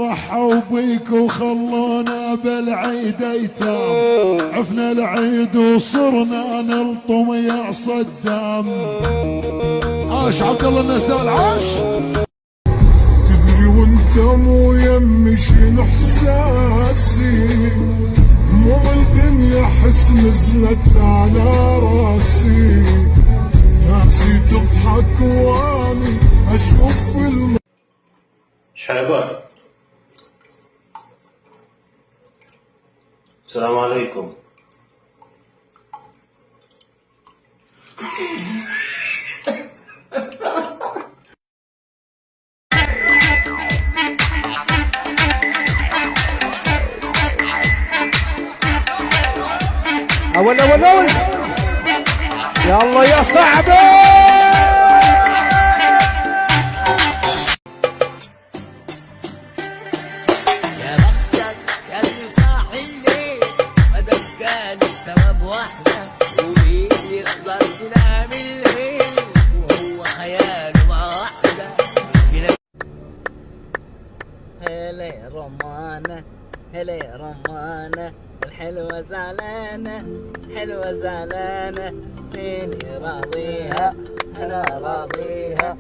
ضحوا بيك وخلونا بالعيد ايتام، عفنا العيد وصرنا نلطم يا صدام. عاش عبد الله النسال عاش. تدري وانت مو يمي شنو احساسي، مو بالدنيا حس نزلت على راسي، ناسي تضحك واني اشوف شعبان السلام عليكم. اول يلا يا صعبه. يا بختك يا اللي صاحي الليل ما دقاني سبب واحدة، ومين يقدر ينام الليل وهو خياله مع واحدة. هلا يا رمانة هلا يا رمانة، الحلوة زعلانة حلوة زعلانة، مين يراضيها أنا راضيها.